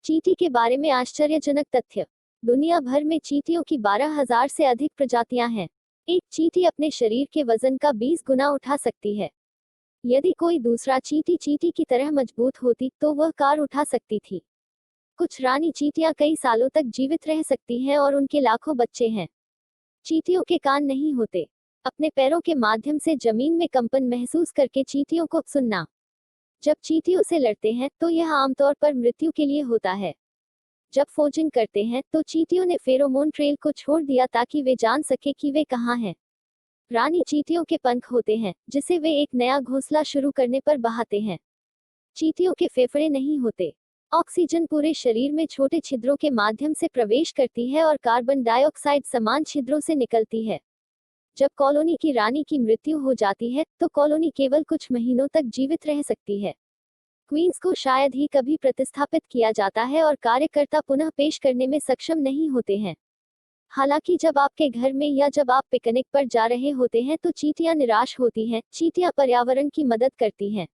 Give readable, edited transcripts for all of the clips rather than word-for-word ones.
चींटी के बारे में आश्चर्यजनक तथ्य। दुनिया भर में चींटियों की 12,000 से अधिक प्रजातियां हैं। एक चींटी अपने शरीर के वजन का 20 गुना उठा सकती है। यदि कोई दूसरा चींटी चींटी की तरह मजबूत होती तो वह कार उठा सकती थी। कुछ रानी चींटियां कई सालों तक जीवित रह सकती हैं और उनके लाखों बच्चे हैं। चींटियों के कान नहीं होते। अपने पैरों के माध्यम से जमीन में कंपन महसूस करके चींटियों को सुनना। जब चींटियों से लड़ते हैं तो यह आमतौर पर मृत्यु के लिए होता है। जब फोजिंग करते हैं तो चींटियों ने फेरोमोन ट्रेल को छोड़ दिया ताकि वे जान सके कि वे कहाँ हैं। रानी चींटियों के पंख होते हैं जिसे वे एक नया घोंसला शुरू करने पर बहाते हैं। चींटियों के फेफड़े नहीं होते। ऑक्सीजन पूरे शरीर में छोटे छिद्रों के माध्यम से प्रवेश करती है और कार्बन डाइऑक्साइड समान छिद्रों से निकलती है। जब कॉलोनी की रानी की मृत्यु हो जाती है तो कॉलोनी केवल कुछ महीनों तक जीवित रह सकती है। क्वींस को शायद ही कभी प्रतिस्थापित किया जाता है और कार्यकर्ता पुनः पेश करने में सक्षम नहीं होते हैं। हालांकि जब आपके घर में या जब आप पिकनिक पर जा रहे होते हैं तो चींटियां निराश होती हैं। चींटियां पर्यावरण की मदद करती हैं।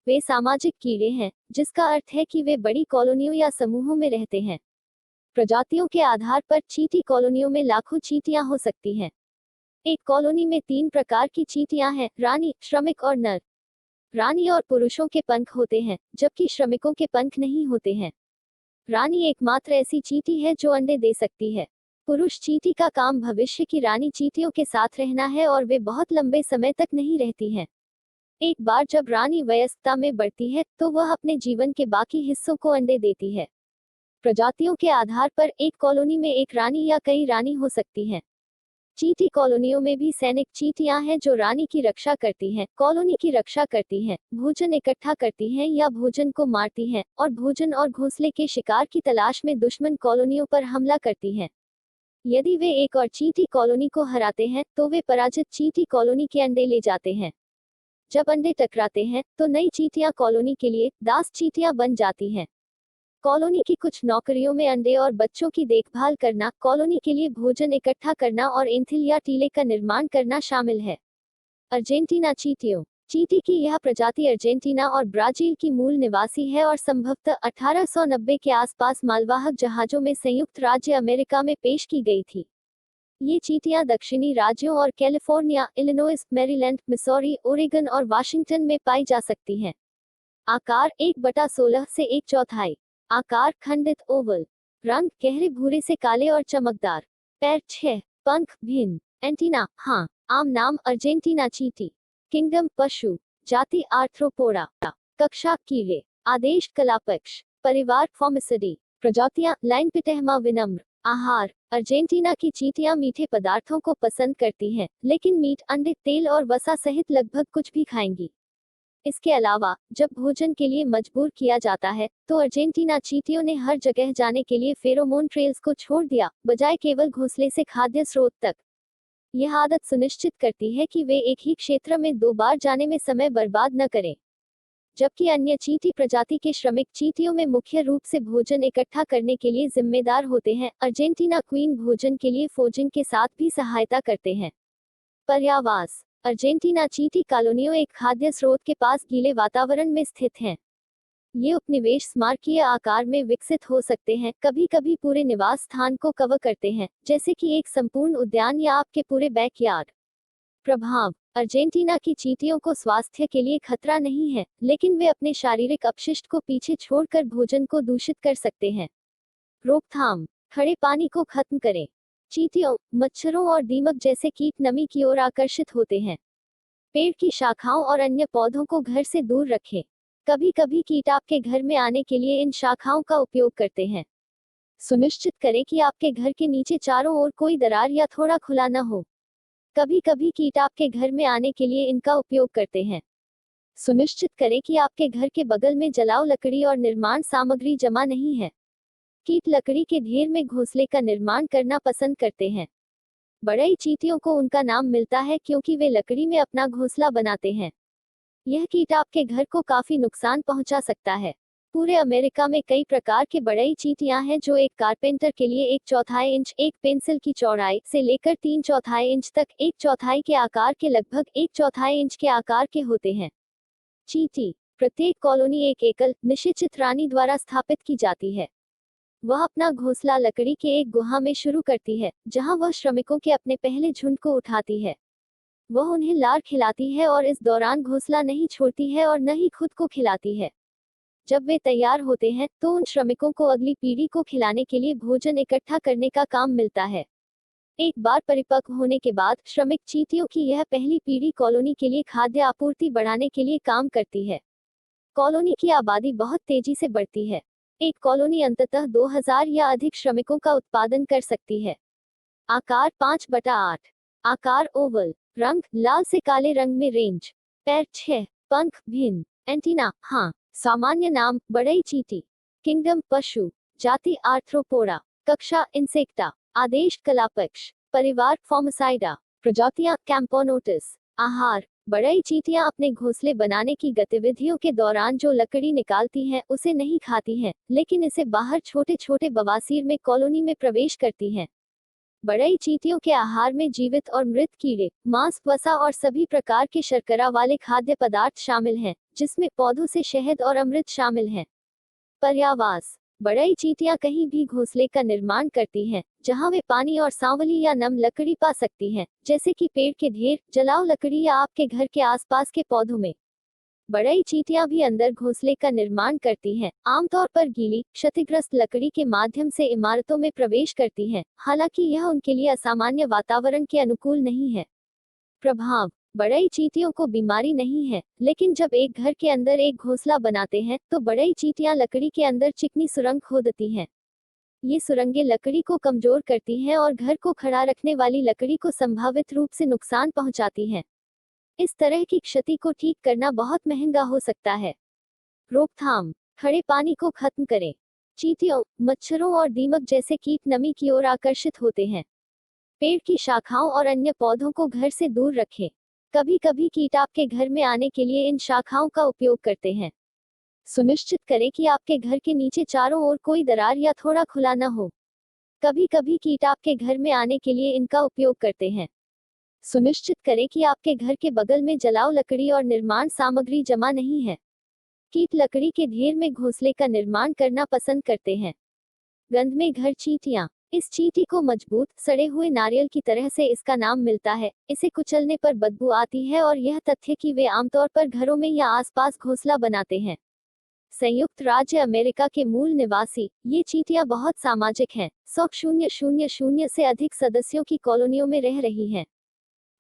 वे सामाजिक कीड़े हैं, जिसका अर्थ है कि वे बड़ी कॉलोनियों या समूहों में रहते हैं। प्रजातियों के आधार पर चींटी कॉलोनियों में लाखों चींटियां हो सकती हैं। एक कॉलोनी में 3 प्रकार की चींटियां हैं: रानी, श्रमिक और नर। रानी और पुरुषों के पंख होते हैं, जबकि श्रमिकों के पंख नहीं होते हैं। रानी एकमात्र ऐसी चींटी है जो अंडे दे सकती है। पुरुष चींटी का काम भविष्य की रानी चींटियों के साथ रहना है और वे बहुत लंबे समय तक नहीं रहती हैं। एक बार जब रानी वयस्कता में बढ़ती है तो वह अपने जीवन के बाकी हिस्सों को अंडे देती है। प्रजातियों के आधार पर एक कॉलोनी में एक रानी या कई रानी हो सकती हैं। चींटी कॉलोनियों में भी सैनिक चींटियां हैं जो रानी की रक्षा करती हैं, कॉलोनी की रक्षा करती हैं, भोजन इकट्ठा करती हैं या भोजन को मारती हैं, और भोजन और घोंसले के शिकार की तलाश में दुश्मन कॉलोनियों पर हमला करती हैं। यदि वे एक और चींटी कॉलोनी को हराते हैं तो वे पराजित चींटी कॉलोनी के अंडे ले जाते हैं। जब अंडे टकराते हैं तो नई चींटियां कॉलोनी के लिए दास चींटियां बन जाती हैं। कॉलोनी की कुछ नौकरियों में अंडे और बच्चों की देखभाल करना, कॉलोनी के लिए भोजन इकट्ठा करना और एंथिल या टीले का निर्माण करना शामिल है। अर्जेंटीना चींटियों। चींटी की यह प्रजाति अर्जेंटीना और ब्राजील की मूल निवासी है और संभवतः 1890 के आसपास मालवाहक जहाजों में संयुक्त राज्य अमेरिका में पेश की गई थी। ये चींटियां दक्षिणी राज्यों और California, Illinois, Maryland, Missouri, Oregon और वाशिंगटन में पाई जा सकती हैं। आकार 1/16 से 1/4। आकार खंडित ओवल। रंग गहरे भूरे से काले और चमकदार। पैर 6। पंख भिन्न। एंटीना हाँ। आम नाम अर्जेंटीना चींटी। किंगडम पशु। जाति आर्थ्रोपोडा। कक्षा कीड़े। आदेश कलापक्ष। परिवार फॉर्मिसिडी। प्रजातियां लाइनपिटेहमा विनम्र। आहार। अर्जेंटीना की चींटियां मीठे पदार्थों को पसंद करती हैं, लेकिन मीट, अंडे, तेल और वसा सहित लगभग कुछ भी खाएंगी। इसके अलावा जब भोजन के लिए मजबूर किया जाता है तो अर्जेंटीना चींटियों ने हर जगह जाने के लिए फेरोमोन ट्रेल्स को छोड़ दिया, बजाय केवल घोंसले से खाद्य स्रोत तक। यह आदत सुनिश्चित करती है कि वे एक ही क्षेत्र में 2 बार जाने में समय बर्बाद न करें। जबकि अन्य चींटी प्रजाति के श्रमिक चींटियों में मुख्य रूप से भोजन इकट्ठा करने के लिए जिम्मेदार होते हैं, अर्जेंटीना क्वीन भोजन के लिए फोजिंग के साथ भी सहायता करते हैं। पर्यावास। अर्जेंटीना चींटी कॉलोनियों एक खाद्य स्रोत के पास गीले वातावरण में स्थित हैं। ये उपनिवेश स्मारकीय आकार में विकसित हो सकते हैं, कभी कभी पूरे निवास स्थान को कवर करते हैं, जैसे कि एक संपूर्ण उद्यान या आपके पूरे बैकयार्ड। प्रभाव। अर्जेंटीना की चींटियों को स्वास्थ्य के लिए खतरा नहीं है, लेकिन वे अपने शारीरिक अपशिष्ट को पीछे छोड़कर भोजन को दूषित कर सकते हैं। रोकथाम। खड़े पानी को खत्म करें। चींटियों, मच्छरों और दीमक जैसे कीट नमी की ओर आकर्षित होते हैं। पेड़ की शाखाओं और अन्य पौधों को घर से दूर रखें। कभी कभी कीट आपके घर में आने के लिए इन शाखाओं का उपयोग करते हैं। सुनिश्चित करें कि आपके घर के नीचे चारों ओर कोई दरार या थोड़ा खुला न हो। कभी कभी कीट आपके घर में आने के लिए इनका उपयोग करते हैं। सुनिश्चित करें कि आपके घर के बगल में जलाऊ लकड़ी और निर्माण सामग्री जमा नहीं है। कीट लकड़ी के ढेर में घोंसले का निर्माण करना पसंद करते हैं। बड़ई चींटियों को उनका नाम मिलता है क्योंकि वे लकड़ी में अपना घोंसला बनाते हैं। यह कीट आपके घर को काफी नुकसान पहुंचा सकता है। पूरे अमेरिका में कई प्रकार के बड़ई चींटियां हैं जो एक कारपेंटर के लिए 1/4 इंच, एक पेंसिल की चौड़ाई से लेकर 3/4 इंच तक, 1/4 के आकार के लगभग 1/4 इंच के आकार के होते हैं। चींटी। प्रत्येक कॉलोनी एक एकल, निषेचित रानी द्वारा स्थापित की जाती है। वह अपना घोंसला लकड़ी के एक गुहा में शुरू करती है, जहां वह श्रमिकों के अपने पहले झुंड को उठाती है। वह उन्हें लार खिलाती है और इस दौरान घोंसला नहीं छोड़ती है और न ही खुद को खिलाती है। जब वे तैयार होते हैं तो उन श्रमिकों को अगली पीढ़ी को खिलाने के लिए भोजन इकट्ठा करने का काम मिलता है। एक बार परिपक्व होने के बाद श्रमिक चींटियों की यह पहली पीढ़ी कॉलोनी के लिए खाद्य आपूर्ति बढ़ाने के लिए काम करती है। कॉलोनी की आबादी बहुत तेजी से बढ़ती है। एक कॉलोनी अंततः 2000 या अधिक श्रमिकों का उत्पादन कर सकती है। आकार 5/8। आकार ओवल। रंग लाल से काले रंग में रेंज। पैर 6। पंख भिन्न। एंटीना हाँ। सामान्य नाम बड़ई चींटी। किंगडम पशु। जाति आर्थ्रोपोडा। कक्षा इंसेक्टा। आदेश कलापक्ष। परिवार फॉर्मसाइडा। प्रजातियां कैम्पोनोटिस। आहार बड़ई चींटियां अपने घोंसले बनाने की गतिविधियों के दौरान जो लकड़ी निकालती हैं उसे नहीं खाती हैं, लेकिन इसे बाहर छोटे छोटे बवासीर में कॉलोनी में प्रवेश करती हैं। बड़ई चींटियों के आहार में जीवित और मृत कीड़े, मांस, वसा और सभी प्रकार के शर्करा वाले खाद्य पदार्थ शामिल हैं, जिसमें पौधों से शहद और अमृत शामिल हैं। पर्यावास बड़ई चींटियां कहीं भी घोंसले का निर्माण करती हैं, जहां वे पानी और सांवली या नम लकड़ी पा सकती हैं, जैसे कि पेड़ के ढेर, जलाऊ लकड़ी या आपके घर के आसपास के पौधों में। बड़ई चींटियां भी अंदर घोंसले का निर्माण करती हैं, आमतौर पर गीली, क्षतिग्रस्त लकड़ी के माध्यम से इमारतों में प्रवेश करती हैं, हालांकि यह उनके लिए असामान्य वातावरण के अनुकूल नहीं है। प्रभाव बड़ई चींटियों को बीमारी नहीं है, लेकिन जब एक घर के अंदर एक घोंसला बनाते हैं तो बड़ई चींटियां लकड़ी के अंदर चिकनी सुरंग खोदती हैं। ये सुरंगें लकड़ी को कमजोर करती हैं और घर को खड़ा रखने वाली लकड़ी को संभावित रूप से नुकसान पहुंचाती हैं। इस तरह की क्षति को ठीक करना बहुत महंगा हो सकता है। रोकथाम खड़े पानी को खत्म करें। चींटियों, मच्छरों और दीमक जैसे कीट नमी की ओर आकर्षित होते हैं। पेड़ की शाखाओं और अन्य पौधों को घर से दूर रखें। कभी कभी कीट आपके घर में आने के लिए इन शाखाओं का उपयोग करते हैं। सुनिश्चित करें कि आपके घर के नीचे चारों ओर कोई दरार या थोड़ा खुला न हो। कभी कभी कीट आपके घर में आने के लिए इनका उपयोग करते हैं। सुनिश्चित करें कि आपके घर के बगल में जलाऊ लकड़ी और निर्माण सामग्री जमा नहीं है। कीट लकड़ी के ढेर में घोंसले का निर्माण करना पसंद करते हैं। गंध में घर चींटियां। इस चींटी को मजबूत, सड़े हुए नारियल की तरह से इसका नाम मिलता है। इसे कुचलने पर बदबू आती है और यह तथ्य कि वे आमतौर पर घरों में या आसपास घोंसला बनाते हैं। संयुक्त राज्य अमेरिका के मूल निवासी, ये चींटियां बहुत सामाजिक हैं। 100,000 से अधिक सदस्यों की कॉलोनियों में रह रही हैं।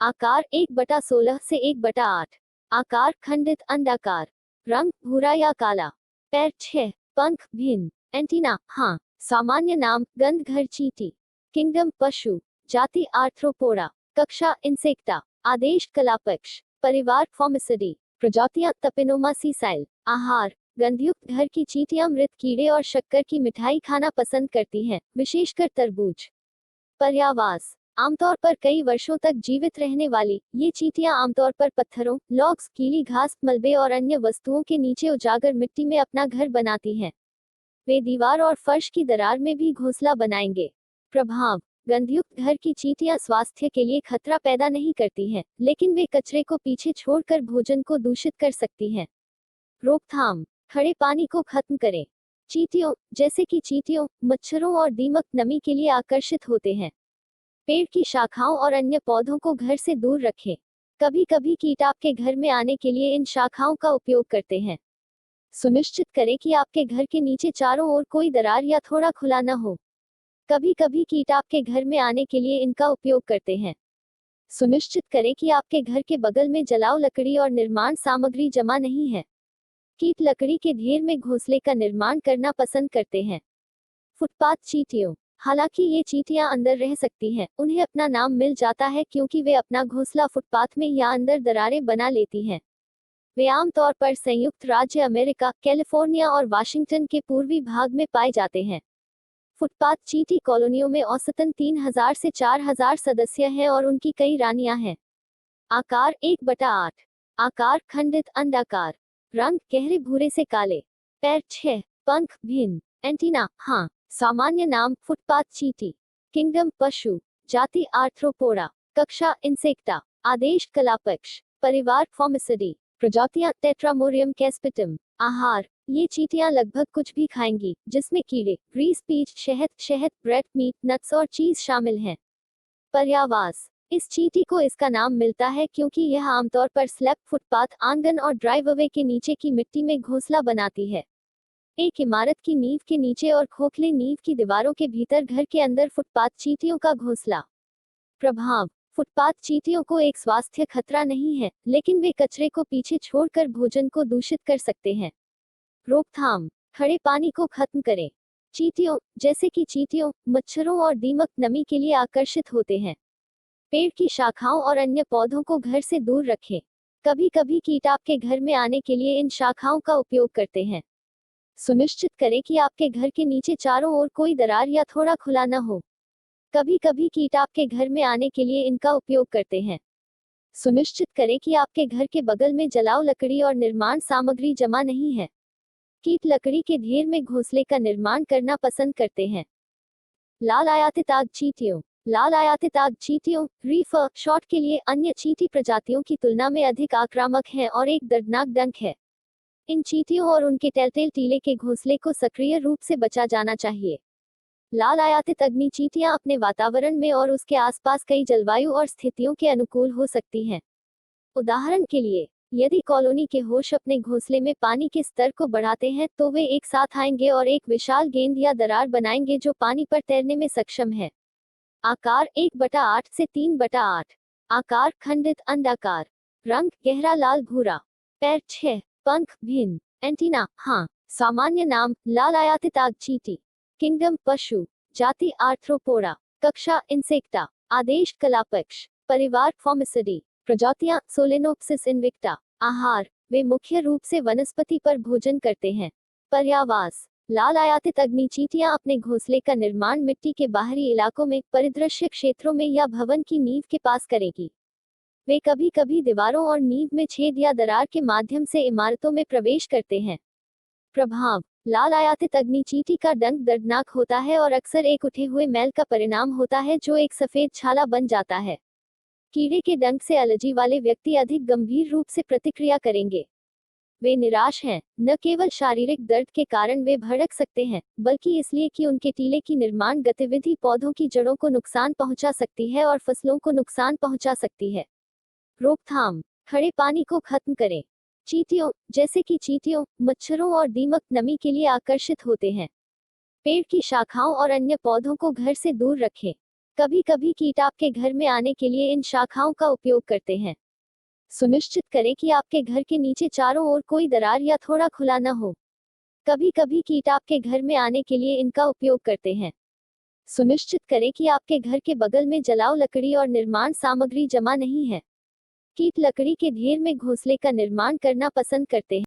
आकार 1/16 से 1/8। आकार खंडित अंडाकार। रंग भूरा या काला। पैर 6। पंख भिन्न। एंटीना हाँ। सामान्य नाम गंधघर चींटी। किंगडम पशु। जाति आर्थ्रोपोडा। कक्षा इंसेक्टा। आदेश कलापक्ष। परिवार फॉर्मिसिडी। प्रजातियां तपेनोमा सीसाइल। आहार गंधयुक्त घर की चींटियां मृत कीड़े और शक्कर की मिठाई खाना पसंद करती हैं, विशेषकर तरबूज। पर्यावास आमतौर पर कई वर्षों तक जीवित रहने वाली, ये चींटियां आमतौर पर पत्थरों, लॉग्स, गीली घास, मलबे और अन्य वस्तुओं के नीचे उजागर मिट्टी में अपना घर बनाती हैं। वे दीवार और फर्श की दरार में भी घोंसला बनाएंगे। प्रभाव गंधयुक्त घर की चींटियां स्वास्थ्य के लिए खतरा पैदा नहीं करती हैं, लेकिन वे कचरे को पीछे छोड़कर भोजन को दूषित कर सकती हैं। रोकथाम खड़े पानी को खत्म करें। चींटियों, जैसे कि चींटियों, मच्छरों और दीमक नमी के लिए आकर्षित होते हैं। पेड़ की शाखाओं और अन्य पौधों को घर से दूर रखें। कभी कभी कीट आपके घर में आने के लिए इन शाखाओं का उपयोग करते हैं। सुनिश्चित करें कि आपके घर के नीचे चारों ओर कोई दरार या थोड़ा खुला न हो। कभी कभी कीट आपके घर में आने के लिए इनका उपयोग करते हैं। सुनिश्चित करें कि आपके घर के बगल में जलाऊ लकड़ी और निर्माण सामग्री जमा नहीं है। कीट लकड़ी के ढेर में घोंसले का निर्माण करना पसंद करते हैं। फुटपाथ चींटियों। हालांकि ये चींटियां अंदर रह सकती हैं, उन्हें अपना नाम मिल जाता है क्योंकि वे अपना घोंसला फुटपाथ में या अंदर दरारें बना लेती हैं। वे आमतौर पर संयुक्त राज्य अमेरिका, कैलिफोर्निया और वाशिंगटन के पूर्वी भाग में पाए जाते हैं। फुटपाथ चींटी कॉलोनियों में औसतन 3000 से 4000 सदस्य हैं और उनकी कई रानियां हैं। आकार 1/8। आकार खंडित अंडाकार। रंग गहरे भूरे से काले। पैर 6। पंख भिन्न। एंटीना हाँ। सामान्य नाम फुटपाथ चींटी। किंगडम पशु। जाति आर्थ्रोपोडा। कक्षा इंसेक्टा। आदेश कलापक्ष। परिवार फॉर्मिसिडी। प्रजातियां टेट्रामोरियम कैस्पिटम। आहार ये चींटियां लगभग कुछ भी खाएंगी, जिसमें कीड़े, ग्रीस, पीच, शहद, ब्रेड, मीट, नट्स और चीज शामिल हैं। पर्यावास। इस चींटी को इसका नाम मिलता है क्योंकि यह आमतौर पर स्लैब, फुटपाथ, आंगन और ड्राइववे के नीचे की मिट्टी में घोंसला बनाती है। एक इमारत की नींव के नीचे और खोखले नींव की दीवारों के भीतर घर के अंदर फुटपाथ चींटियों का घोंसला। प्रभाव। फुटपाथ चींटियों को एक स्वास्थ्य खतरा नहीं है, लेकिन वे कचरे को पीछे छोड़कर भोजन को दूषित कर सकते हैं। रोकथाम। खड़े पानी को खत्म करें। चींटियों, जैसे कि चींटियों, मच्छरों और दीमक नमी के लिए आकर्षित होते हैं। पेड़ की शाखाओं और अन्य पौधों को घर से दूर रखें। कभी कभी कीट आपके घर में आने के लिए इन शाखाओं का उपयोग करते हैं। सुनिश्चित करें कि आपके घर के नीचे चारों ओर कोई दरार या थोड़ा खुला न हो। कभी कभी कीट आपके घर में आने के लिए इनका उपयोग करते हैं। सुनिश्चित करें कि आपके घर के बगल में जलाऊ लकड़ी और निर्माण सामग्री जमा नहीं है। कीट लकड़ी के ढेर में घोंसले का निर्माण करना पसंद करते हैं। लाल आयातित आग चींटियों। लाल आयातित आग चींटियों, रीफर शॉर्ट के लिए अन्य चींटी प्रजातियों की तुलना में अधिक आक्रामक हैं और एक दर्दनाक डंक है। इन चींटियों और उनके टेलटेल टीले के घोंसले को सक्रिय रूप से बचा जाना चाहिए। लाल आयातित अग्नि चींटियां अपने वातावरण में और उसके आसपास कई जलवायु और स्थितियों के अनुकूल हो सकती हैं। उदाहरण के लिए, यदि कॉलोनी के होश अपने घोंसले में पानी के स्तर को बढ़ाते हैं तो वे एक साथ आएंगे और एक विशाल गेंद या दरार बनाएंगे जो पानी पर तैरने में सक्षम है। आकार 1/8 से 3/8। आकार खंडित अंडाकार। रंग गहरा लाल भूरा। पैर 6। पंख भिन्न। एंटीना हाँ। सामान्य नाम लाल आयातित आग चींटी। किंगडम पशु। जाति आर्थ्रोपोडा। कक्षा इंसेक्टा। आदेश कलापक्ष। परिवार फॉर्मिसिडी। प्रजातियां सोलेनोप्सिस इनविक्टा। आहार, वे मुख्य रूप से वनस्पति पर भोजन करते हैं। पर्यावास। लाल आयातित अग्नि चींटियां अपने घोंसले का निर्माण मिट्टी के बाहरी इलाकों में, परिदृश्य क्षेत्रों में या भवन की नींव के पास करेगी। वे कभी कभी दीवारों और नींव में छेद या दरार के माध्यम से इमारतों में प्रवेश करते हैं। प्रभाव। लाल आयातित अग्नि चींटी का डंक दर्दनाक होता है और अक्सर एक उठे हुए मैल का परिणाम होता है जो एक सफेद छाला बन जाता है। कीड़े के डंक से एलर्जी वाले व्यक्ति अधिक गंभीर रूप से प्रतिक्रिया करेंगे। वे निराश हैं, न केवल शारीरिक दर्द के कारण वे भड़क सकते हैं, बल्कि इसलिए कि उनके टीले की निर्माण गतिविधि पौधों की जड़ों को नुकसान पहुंचा सकती है और फसलों को नुकसान पहुंचा सकती है। रोकथाम। खड़े पानी को खत्म करें। चींटियों, जैसे कि चींटियों, मच्छरों और दीमक नमी के लिए आकर्षित होते हैं। पेड़ की शाखाओं और अन्य पौधों को घर से दूर रखें। कभी कभी कीट आपके घर में आने के लिए इन शाखाओं का उपयोग करते हैं। सुनिश्चित करें कि आपके घर के नीचे चारों ओर कोई दरार या थोड़ा खुला न हो। कभी कभी कीट आपके घर में आने के लिए इनका उपयोग करते हैं। सुनिश्चित करें कि आपके घर के बगल में जलाऊ लकड़ी और निर्माण सामग्री जमा नहीं है। कीट लकड़ी के ढेर में घोंसले का निर्माण करना पसंद करते हैं।